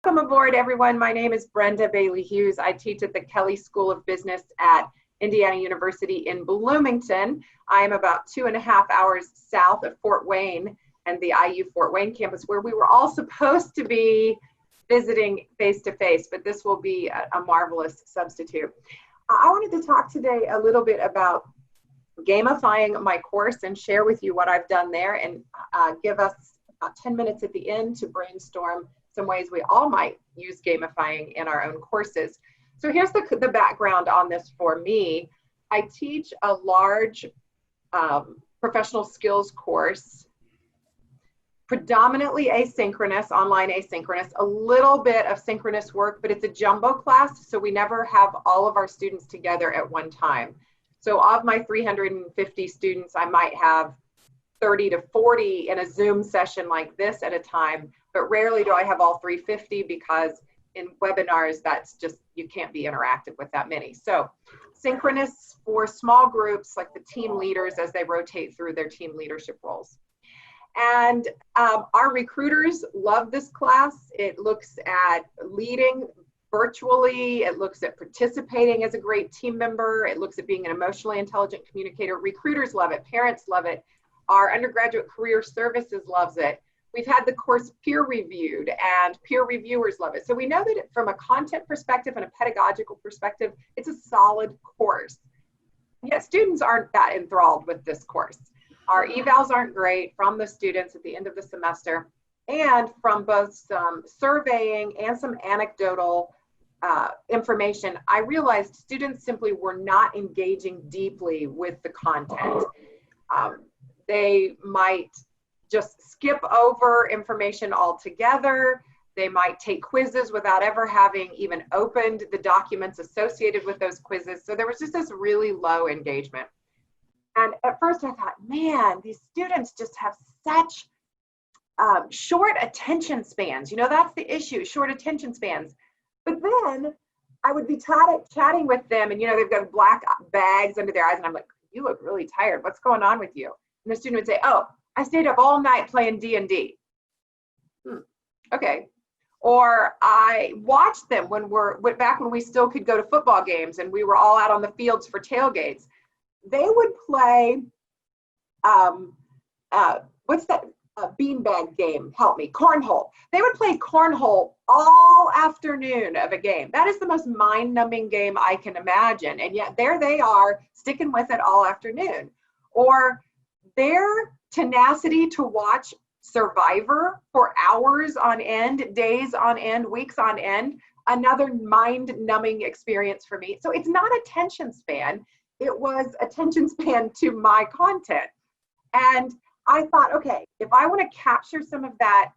Welcome aboard, everyone. My name is Brenda Bailey-Hughes. I teach at the Kelley School of Business at Indiana University in Bloomington. I am about 2.5 hours south of Fort Wayne and the IU Fort Wayne campus, where we were all supposed to be visiting face-to-face, but this will be a marvelous substitute. I wanted to talk today a little bit about gamifying my course and share with you what I've done there, and give us about 10 minutes at the end to brainstorm some ways we all might use gamifying in our own courses. So here's the background on this for me. I teach a large professional skills course, predominantly asynchronous, online asynchronous, a little bit of synchronous work, but it's a jumbo class, so we never have all of our students together at one time. So of my 350 students, I might have 30 to 40 in a Zoom session like this at a time, but rarely do I have all 350 because in webinars, that's just, you can't be interactive with that many. So synchronous for small groups, like the team leaders as they rotate through their team leadership roles. And our recruiters love this class. It looks at leading virtually. It looks at participating as a great team member. It looks at being an emotionally intelligent communicator. Recruiters love it. Parents love it. Our undergraduate career services loves it. We've had the course peer reviewed and peer reviewers love it. So we know that from a content perspective and a pedagogical perspective, it's a solid course. Yet students aren't that enthralled with this course. Our evals aren't great from the students at the end of the semester, and from both some surveying and some anecdotal information, I realized students simply were not engaging deeply with the content. They might just skip over information altogether. They might take quizzes without ever having even opened the documents associated with those quizzes. So there was just this really low engagement. And at first I thought, man, these students just have such short attention spans. You know, that's the issue, short attention spans. But then I would be chatting with them, and, you know, they've got black bags under their eyes, and I'm like, you look really tired. What's going on with you? And the student would say, oh, I stayed up all night playing D&D. Okay. Or I watched them back when we still could go to football games and we were all out on the fields for tailgates. They would play, what's that beanbag game? Help me, cornhole. They would play cornhole all afternoon of a game. That is the most mind-numbing game I can imagine. And yet there they are sticking with it all afternoon. Or their tenacity to watch Survivor for hours on end, days on end, weeks on end, another mind-numbing experience for me. So it's not attention span. It was attention span to my content. And I thought, okay, if I want to capture some of that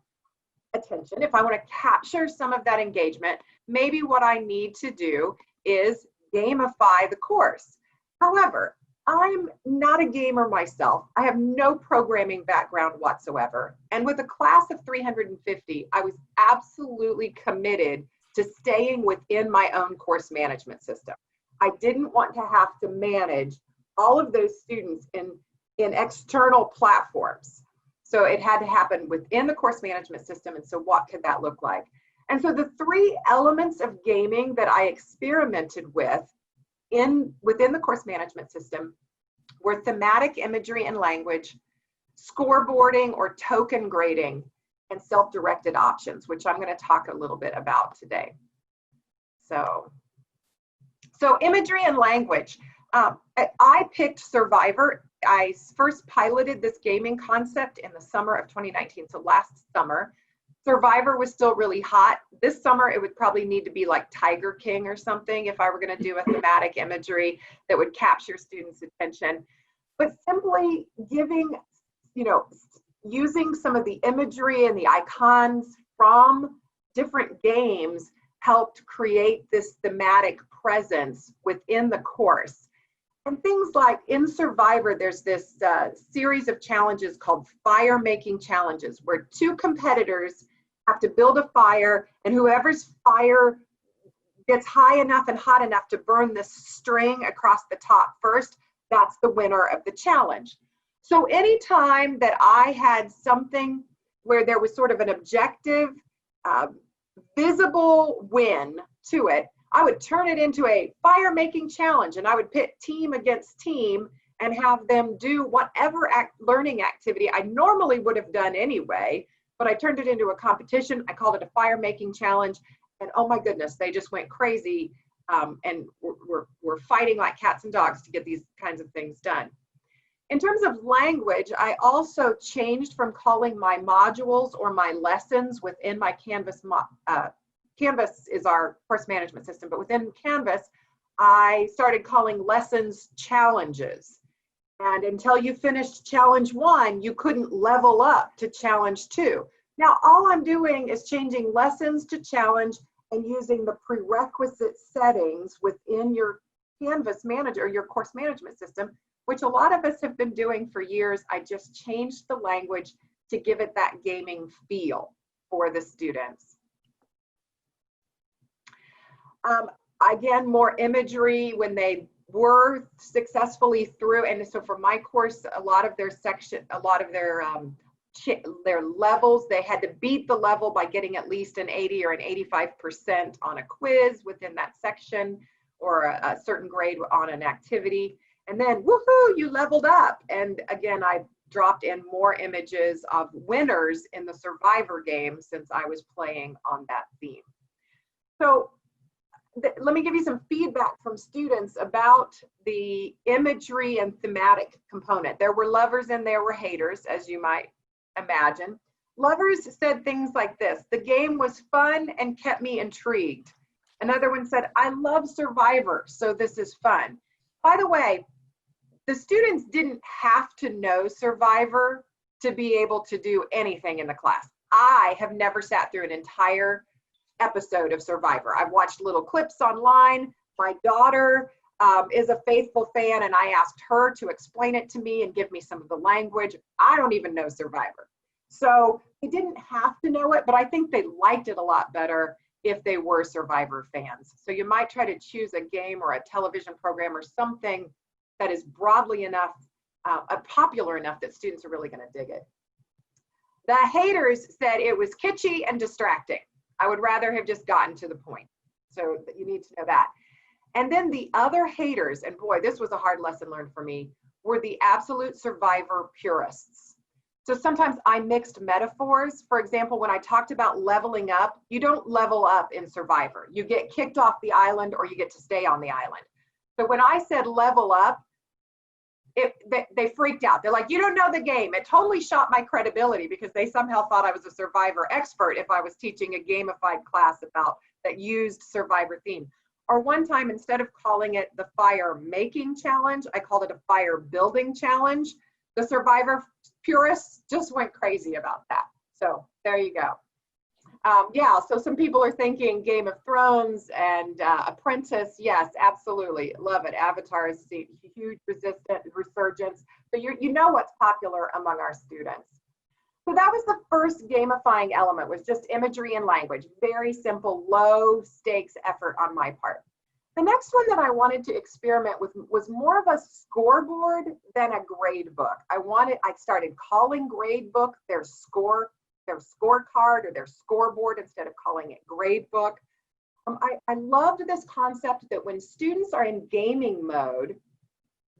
attention, if I want to capture some of that engagement, maybe what I need to do is gamify the course. However, I'm not a gamer myself. I have no programming background whatsoever. And with a class of 350, I was absolutely committed to staying within my own course management system. I didn't want to have to manage all of those students in external platforms. So it had to happen within the course management system. And so what could that look like? And so the three elements of gaming that I experimented with within the course management system were thematic imagery and language, scoreboarding or token grading, and self-directed options, which I'm going to talk a little bit about today. So imagery and language. I picked Survivor. I first piloted this gaming concept in the summer of 2019, so last summer. Survivor was still really hot. This summer, it would probably need to be like Tiger King or something if I were going to do a thematic imagery that would capture students' attention. But simply giving, you know, using some of the imagery and the icons from different games helped create this thematic presence within the course. And things like in Survivor, there's this series of challenges called fire making challenges, where two competitors have to build a fire, and whoever's fire gets high enough and hot enough to burn this string across the top first, that's the winner of the challenge. So anytime that I had something where there was sort of an objective visible win to it, I would turn it into a fire making challenge, and I would pit team against team and have them do whatever learning activity I normally would have done anyway, but I turned it into a competition. I called it a fire making challenge, and oh my goodness, they just went crazy, and we're fighting like cats and dogs to get these kinds of things done. In terms of language, I also changed from calling my modules or my lessons within my Canvas. Canvas is our course management system, but within Canvas, I started calling lessons challenges. And until you finished challenge 1, you couldn't level up to challenge 2. Now, all I'm doing is changing lessons to challenge and using the prerequisite settings within your Canvas manager, your course management system, which a lot of us have been doing for years. I just changed the language to give it that gaming feel for the students. Again, more imagery when they were successfully through, and so for my course, a lot of their levels, they had to beat the level by getting at least an 80 or an 85% on a quiz within that section, or a certain grade on an activity. And then, woohoo, you leveled up. And again, I dropped in more images of winners in the Survivor game since I was playing on that theme. So let me give you some feedback from students about the imagery and thematic component. There were lovers and there were haters, as you might imagine. Lovers said things like this: the game was fun and kept me intrigued. Another one said, I love Survivor, so this is fun. By the way, the students didn't have to know Survivor to be able to do anything in the class. I have never sat through an entire episode of Survivor. I've watched little clips online. My daughter is a faithful fan, and I asked her to explain it to me and give me some of the language. I don't even know Survivor. So they didn't have to know it, but I think they liked it a lot better if they were Survivor fans. So you might try to choose a game or a television program or something that is broadly enough, popular enough that students are really going to dig it. The haters said it was kitschy and distracting. I would rather have just gotten to the point. So you need to know that. And then the other haters, and boy, this was a hard lesson learned for me, were the absolute Survivor purists. So sometimes I mixed metaphors. For example, when I talked about leveling up, you don't level up in Survivor. You get kicked off the island or you get to stay on the island. So when I said level up, they freaked out. They're like, you don't know the game. It totally shot my credibility because they somehow thought I was a Survivor expert if I was teaching a gamified class that used Survivor theme. Or one time, instead of calling it the fire making challenge, I called it a fire building challenge. The Survivor purists just went crazy about that. So there you go. Yeah, so some people are thinking Game of Thrones and Apprentice. Yes, absolutely. Love it. Avatar is a huge resurgence. So you know what's popular among our students. So that was the first gamifying element, was just imagery and language. Very simple, low stakes effort on my part. The next one that I wanted to experiment with was more of a scoreboard than a grade book. I started calling grade book their scorecard or their scoreboard instead of calling it grade book. I loved this concept that when students are in gaming mode,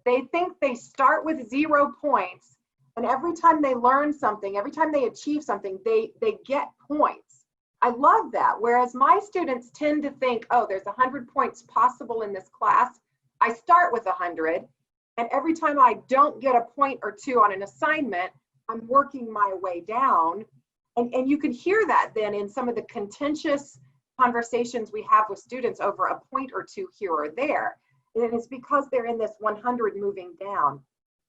they think they start with 0 points, and every time they learn something, every time they achieve something, they get points. I love that. Whereas my students tend to think, oh, there's 100 points possible in this class. I start with 100, and every time I don't get a point or two on an assignment, I'm working my way down. And you can hear that then in some of the contentious conversations we have with students over a point or two here or there. And it's because they're in this 100 moving down.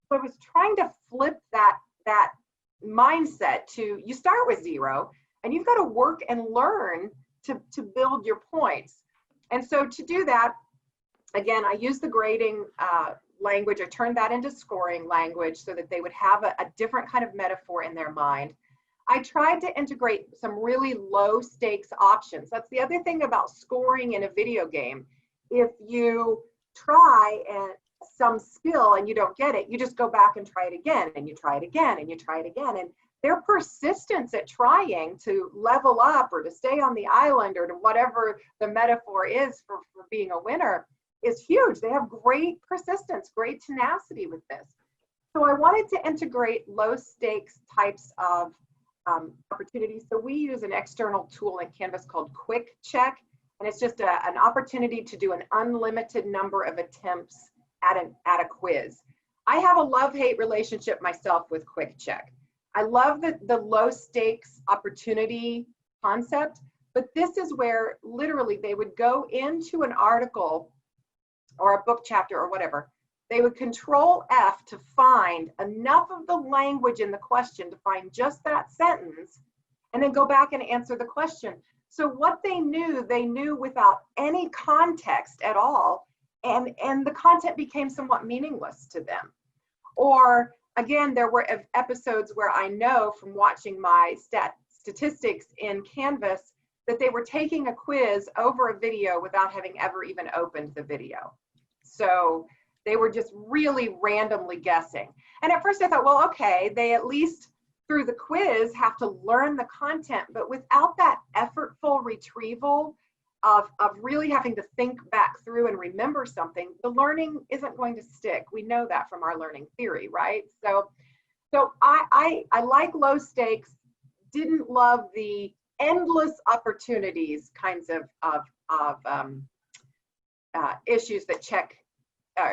So I was trying to flip that mindset to, you start with 0 and you've got to work and learn to build your points. And so to do that, again, I used the grading language. I turned that into scoring language so that they would have a different kind of metaphor in their mind. I tried to integrate some really low stakes options. That's the other thing about scoring in a video game. If you try some skill and you don't get it, you just go back and try it again, and you try it again, and you try it again. And their persistence at trying to level up or to stay on the island or to whatever the metaphor is for being a winner is huge. They have great persistence, great tenacity with this. So I wanted to integrate low stakes types of opportunities. So we use an external tool in Canvas called Quick Check, and it's just an opportunity to do an unlimited number of attempts at a quiz. I have a love-hate relationship myself with Quick Check. I love the low stakes opportunity concept, but this is where literally they would go into an article or a book chapter or whatever. They would Control F to find enough of the language in the question to find just that sentence, and then go back and answer the question. So what they knew without any context at all, and the content became somewhat meaningless to them. Or again, there were episodes where I know from watching my statistics in Canvas that they were taking a quiz over a video without having ever even opened the video. So they were just really randomly guessing. And at first I thought, well, okay, they at least through the quiz have to learn the content, but without that effortful retrieval of really having to think back through and remember something, the learning isn't going to stick. We know that from our learning theory, right? So I like low stakes, didn't love the endless opportunities kinds of issues that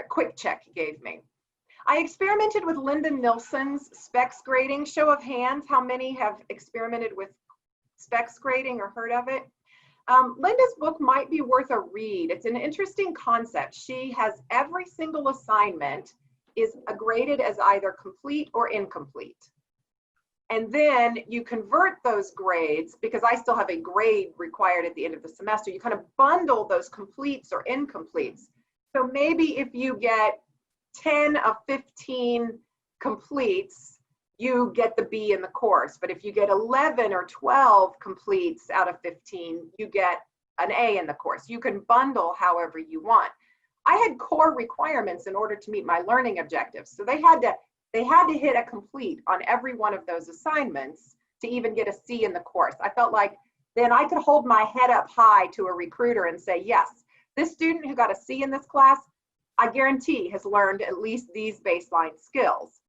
Quick Check gave me. I experimented with Linda Nilsson's Spec Grading. Show of hands, how many have experimented with Spec Grading or heard of it? Linda's book might be worth a read. It's an interesting concept. She has every single assignment is graded as either complete or incomplete. And then you convert those grades, because I still have a grade required at the end of the semester, you kind of bundle those completes or incompletes. So maybe if you get 10 of 15 completes, you get the B in the course. But if you get 11 or 12 completes out of 15, you get an A in the course. You can bundle however you want. I had core requirements in order to meet my learning objectives. So they had to hit a complete on every one of those assignments to even get a C in the course. I felt like then I could hold my head up high to a recruiter and say, yes, this student who got a C in this class, I guarantee has learned at least these baseline skills.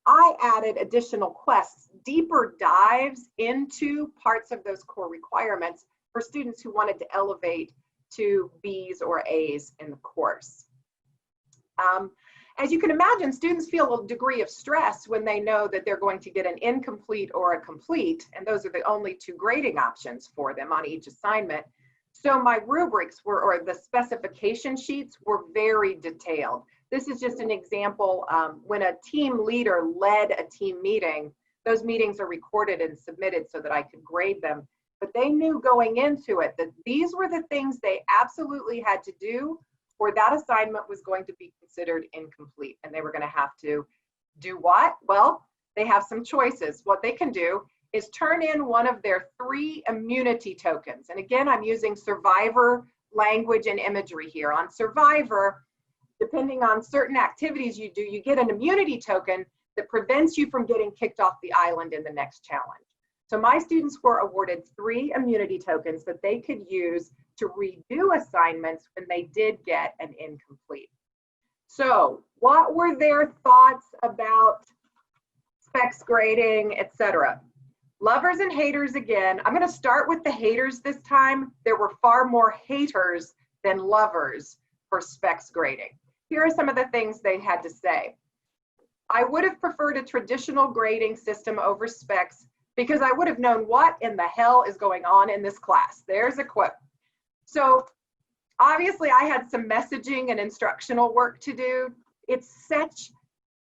I added additional quests, deeper dives into parts of those core requirements for students who wanted to elevate to B's or A's in the course. As you can imagine, students feel a degree of stress when they know that they're going to get an incomplete or a complete, and those are the only two grading options for them on each assignment. So my rubrics or the specification sheets were very detailed. This is just an example. When a team leader led a team meeting, those meetings are recorded and submitted so that I could grade them. But they knew going into it that these were the things they absolutely had to do, or that assignment was going to be considered incomplete. And they were going to have to do what? Well, they have some choices. What they can do is turn in one of their 3 immunity tokens. And again, I'm using Survivor language and imagery here. On Survivor, depending on certain activities you do, you get an immunity token that prevents you from getting kicked off the island in the next challenge. So my students were awarded 3 immunity tokens that they could use to redo assignments when they did get an incomplete. So what were their thoughts about Spec Grading, etc.? Lovers and haters again. I'm going to start with the haters this time. There were far more haters than lovers for Spec Grading. Here are some of the things they had to say. I would have preferred a traditional grading system over specs because I would have known what in the hell is going on in this class. There's a quote. So obviously I had some messaging and instructional work to do. It's such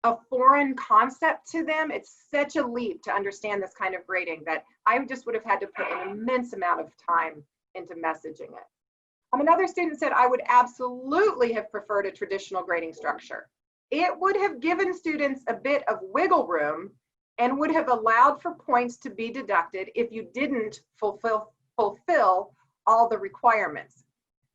a foreign concept to them. It's such a leap to understand this kind of grading that I just would have had to put an immense amount of time into messaging it. Another student said, I would absolutely have preferred a traditional grading structure. It would have given students a bit of wiggle room and would have allowed for points to be deducted if you didn't fulfill all the requirements.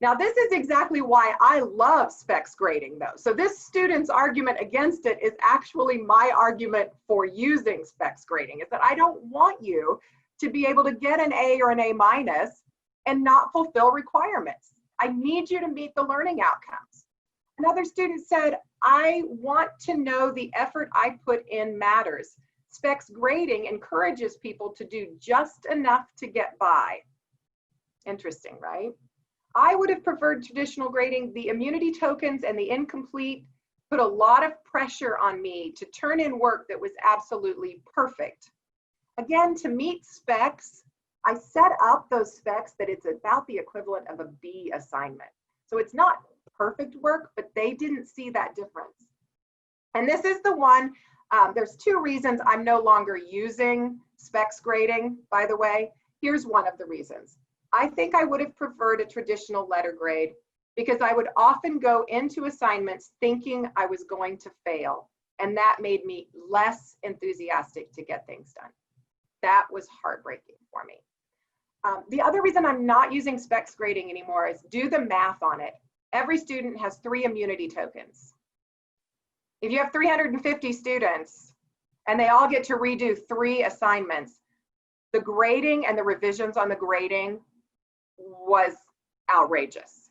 Now, this is exactly why I love specs grading, though. So this student's argument against it is actually my argument for using specs grading, is that I don't want you to be able to get an A or an A minus and not fulfill requirements. I need you to meet the learning outcomes. Another student said, I want to know the effort I put in matters. Specs grading encourages people to do just enough to get by. Interesting, right? I would have preferred traditional grading. The immunity tokens and the incomplete put a lot of pressure on me to turn in work that was absolutely perfect. Again, to meet specs, I set up those specs that it's about the equivalent of a B assignment. So it's not perfect work, but they didn't see that difference. And this is the one, there's two reasons I'm no longer using specs grading, by the way. Here's one of the reasons. I think I would have preferred a traditional letter grade because I would often go into assignments thinking I was going to fail, and that made me less enthusiastic to get things done. That was heartbreaking for me. The other reason I'm not using specs grading anymore is do the math on it. Every student has 3 immunity tokens. If you have 350 students and they all get to redo 3 assignments, the grading and the revisions on the grading was outrageous.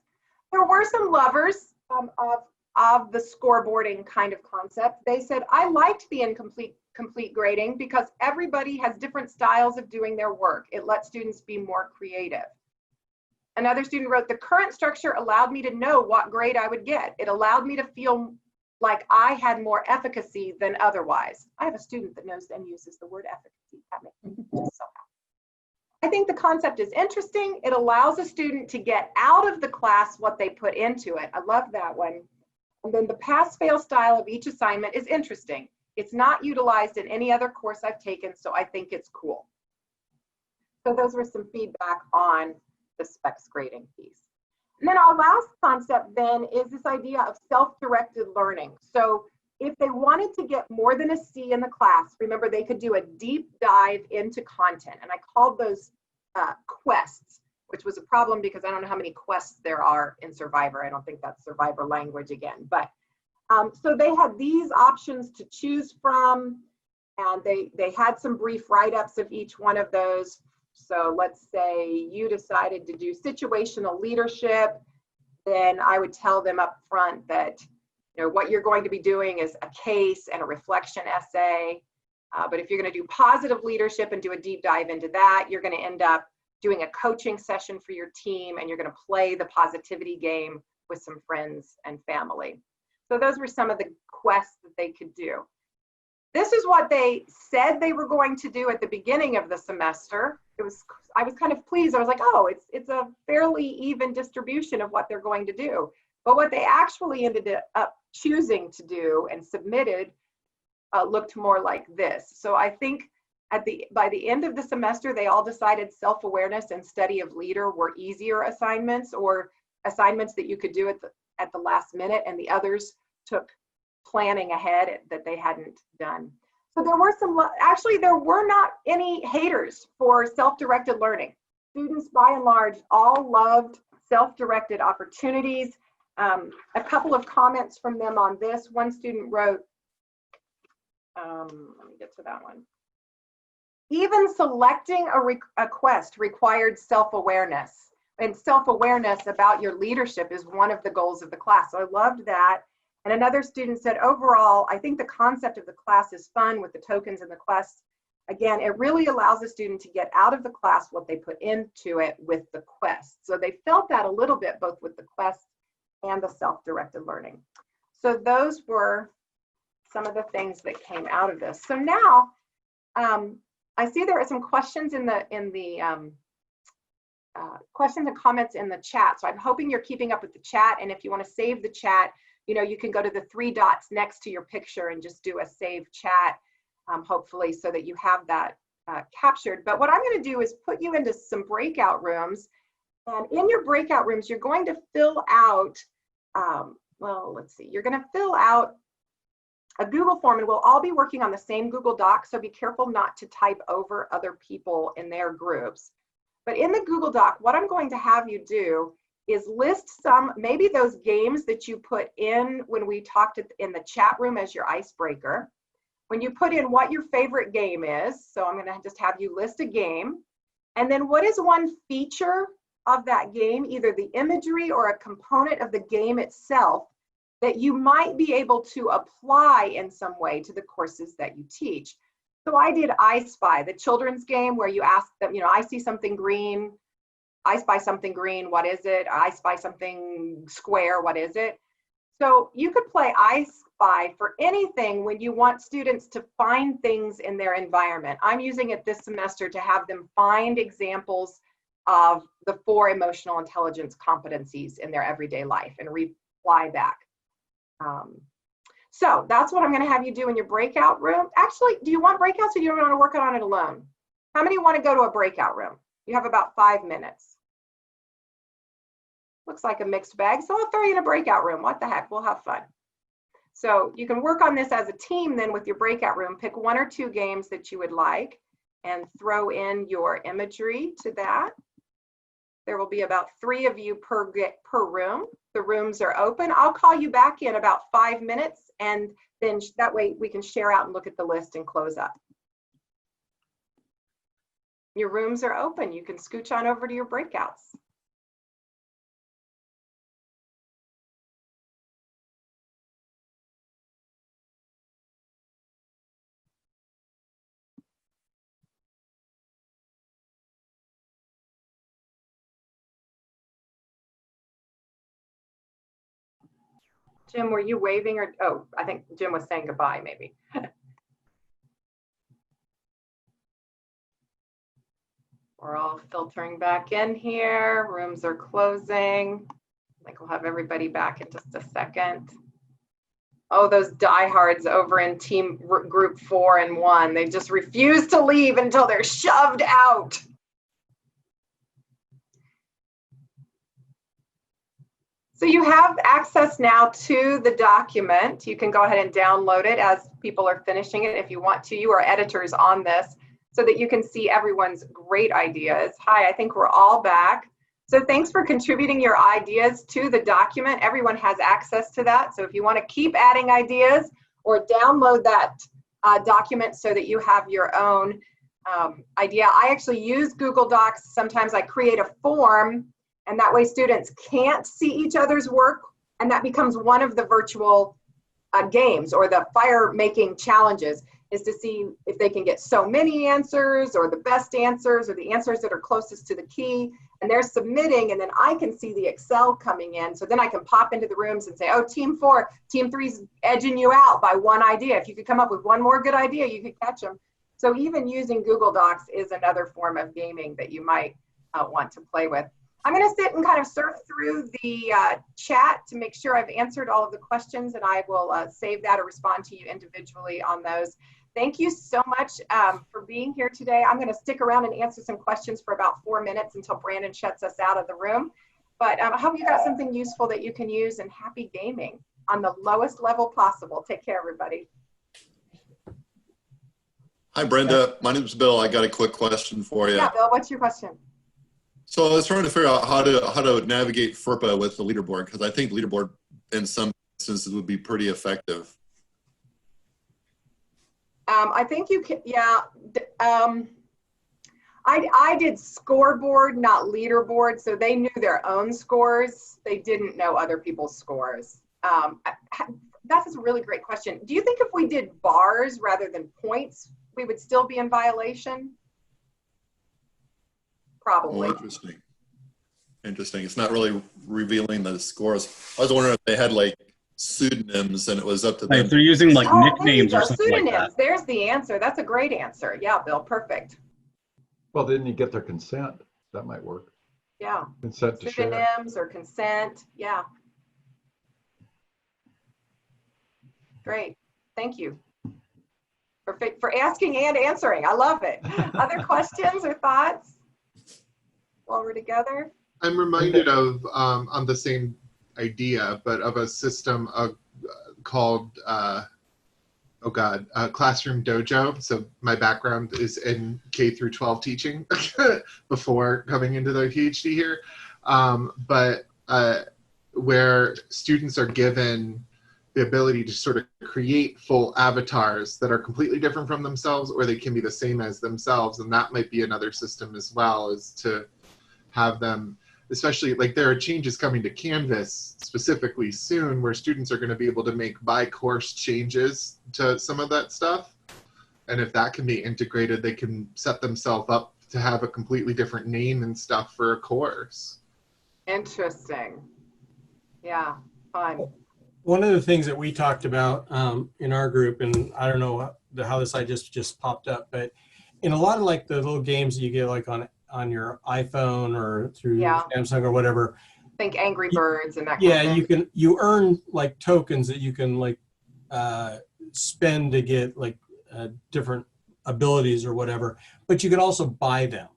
There were some lovers of the scoreboarding kind of concept. They said, I liked the complete grading because everybody has different styles of doing their work. It lets students be more creative. Another student wrote, the current structure allowed me to know what grade I would get. It allowed me to feel like I had more efficacy than otherwise. I have a student that knows and uses the word efficacy. That makes me so happy. I think the concept is interesting. It allows a student to get out of the class what they put into it. I love that one. And then the pass-fail style of each assignment is interesting. It's not utilized in any other course I've taken, so I think it's cool. So those were some feedback on the specs grading piece. And then our last concept then is this idea of self-directed learning. So if they wanted to get more than a C in the class, remember they could do a deep dive into content. And I called those quests, which was a problem because I don't know how many quests there are in Survivor. I don't think that's Survivor language again. But so they had these options to choose from, and they had some brief write-ups of each one of those. So let's say you decided to do situational leadership, then I would tell them up front that what you're going to be doing is a case and a reflection essay. But if you're going to do positive leadership and do a deep dive into that, you're going to end up doing a coaching session for your team, and you're going to play the positivity game with some friends and family. So those were some of the quests that they could do. This is what they said they were going to do at the beginning of the semester. I was kind of pleased. I was like, oh, it's a fairly even distribution of what they're going to do. But what they actually ended up choosing to do and submitted looked more like this. So I think by the end of the semester, they all decided self-awareness and study of leader were easier assignments, or assignments that you could do at the last minute, and the others took planning ahead that they hadn't done. So there were actually there were not any haters for self-directed learning. Students by and large all loved self-directed opportunities. A couple of comments from them on this. One student wrote, let me get to that one. Even selecting a quest required self-awareness, and self-awareness about your leadership is one of the goals of the class. So I loved that. And another student said, overall, I think the concept of the class is fun with the tokens and the quests. Again, it really allows a student to get out of the class what they put into it with the quests. So they felt that a little bit, both with the quests and the self-directed learning. So those were some of the things that came out of this. So now, I see there are some questions in the questions and comments in the chat. So I'm hoping you're keeping up with the chat. And if you want to save the chat, you can go to the 3 dots next to your picture and just do a save chat, hopefully, so that you have that captured. But what I'm going to do is put you into some breakout rooms. And in your breakout rooms, you're going to fill out, well, let's see, you're going to fill out a Google form, and we'll all be working on the same Google Doc, so be careful not to type over other people in their groups. But in the Google Doc, what I'm going to have you do is list some, maybe those games that you put in when we talked in the chat room as your icebreaker. When you put in what your favorite game is, so I'm going to just have you list a game, and then what is one feature of that game, either the imagery or a component of the game itself, that you might be able to apply in some way to the courses that you teach. So I did I Spy, the children's game where you ask them, you know, I see something green, I spy something green, what is it? I spy something square, what is it? So you could play I Spy for anything when you want students to find things in their environment. I'm using it this semester to have them find examples of the 4 emotional intelligence competencies in their everyday life and reply back. So that's what I'm going to have you do in your breakout room. Actually, do you want breakouts or do you want to work on it alone? How many want to go to a breakout room? You have about 5 minutes. Looks like a mixed bag, so I'll throw you in a breakout room. What the heck, we'll have fun. So you can work on this as a team then with your breakout room. Pick 1 or 2 games that you would like and throw in your imagery to that. There will be about 3 of you per room. The rooms are open. I'll call you back in about 5 minutes, and then that way we can share out and look at the list and close up. Your rooms are open. You can scooch on over to your breakouts. Jim, were you waving or, oh, I think Jim was saying goodbye maybe. We're all filtering back in here. Rooms are closing. I think we'll have everybody back in just a second. Oh, those diehards over in team group 4 and 1. They just refuse to leave until they're shoved out. So you have access now to the document. You can go ahead and download it as people are finishing it if you want to. You are editors on this so that you can see everyone's great ideas. Hi, I think we're all back. So thanks for contributing your ideas to the document. Everyone has access to that. So if you want to keep adding ideas or download that document so that you have your own idea. I actually use Google Docs. Sometimes I create a form, and that way students can't see each other's work, and that becomes one of the virtual games or the fire making challenges, is to see if they can get so many answers or the best answers or the answers that are closest to the key. And they're submitting, and then I can see the Excel coming in. So then I can pop into the rooms and say, oh, team 4, team 3's edging you out by 1 idea. If you could come up with 1 more good idea, you could catch them. So even using Google Docs is another form of gaming that you might want to play with. I'm going to sit and kind of surf through the chat to make sure I've answered all of the questions, and I will save that or respond to you individually on those. Thank you so much for being here today. I'm going to stick around and answer some questions for about 4 minutes until Brandon shuts us out of the room. But I hope you got something useful that you can use, and happy gaming on the lowest level possible. Take care, everybody. Hi, Brenda. My name is Bill. I got a quick question for you. Yeah, Bill, what's your question? So I was trying to figure out how to navigate FERPA with the leaderboard, because I think leaderboard in some instances would be pretty effective. I think you can, yeah. I did scoreboard, not leaderboard, so they knew their own scores. They didn't know other people's scores. That's a really great question. Do you think if we did bars rather than points, we would still be in violation? Probably. Oh, interesting. Interesting. It's not really revealing the scores. I was wondering if they had like pseudonyms and it was up to them. If they're using like nicknames or something pseudonyms. like that. There's the answer. That's a great answer. Yeah, Bill, perfect. Well, didn't you get their consent? That might work. Yeah. Consent to share. Pseudonyms or consent. Yeah. Great. Thank you. Perfect for asking and answering. I love it. Other questions or thoughts while we're together? I'm reminded of, on the same idea, but of a system called, Classroom Dojo. So my background is in K through 12 teaching before coming into the PhD here. But where students are given the ability to sort of create full avatars that are completely different from themselves, or they can be the same as themselves. And that might be another system as well, is to have them, especially like there are changes coming to Canvas specifically soon where students are going to be able to make by course changes to some of that stuff. And if that can be integrated, they can set themselves up to have a completely different name and stuff for a course. Interesting. Yeah, fun. One of the things that we talked about in our group, and I don't know how this idea just popped up, but in a lot of like the little games that you get like on your iPhone or through Samsung or whatever. Think Angry Birds and that kind of thing. you earn like tokens that you can like spend to get like different abilities or whatever, but you can also buy them.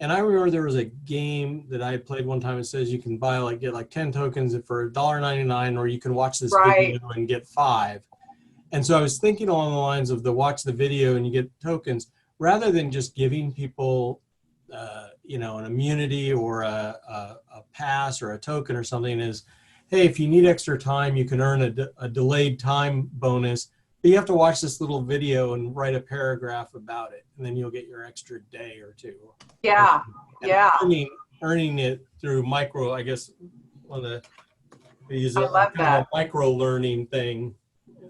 And I remember there was a game that I played one time. It says you can buy get like 10 tokens for $1.99, or you can watch this video and get 5. And so I was thinking along the lines of watch the video and you get tokens, rather than just giving people, an immunity or a pass or a token or something. Is, hey, if you need extra time, you can earn a delayed time bonus. But you have to watch this little video and write a paragraph about it, and then you'll get your extra day or two. Yeah, Earning it through micro, I guess, one of the use I love that. a micro learning thing.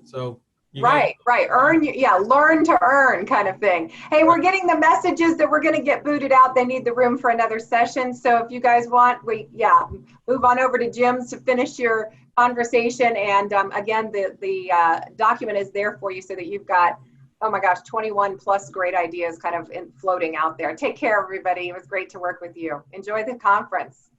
So right. Learn to earn kind of thing. Hey, we're getting the messages that we're going to get booted out. They need the room for another session. So if you guys want, move on over to Jim's to finish your conversation. And again, the document is there for you so that you've got, 21 plus great ideas kind of floating out there. Take care, everybody. It was great to work with you. Enjoy the conference.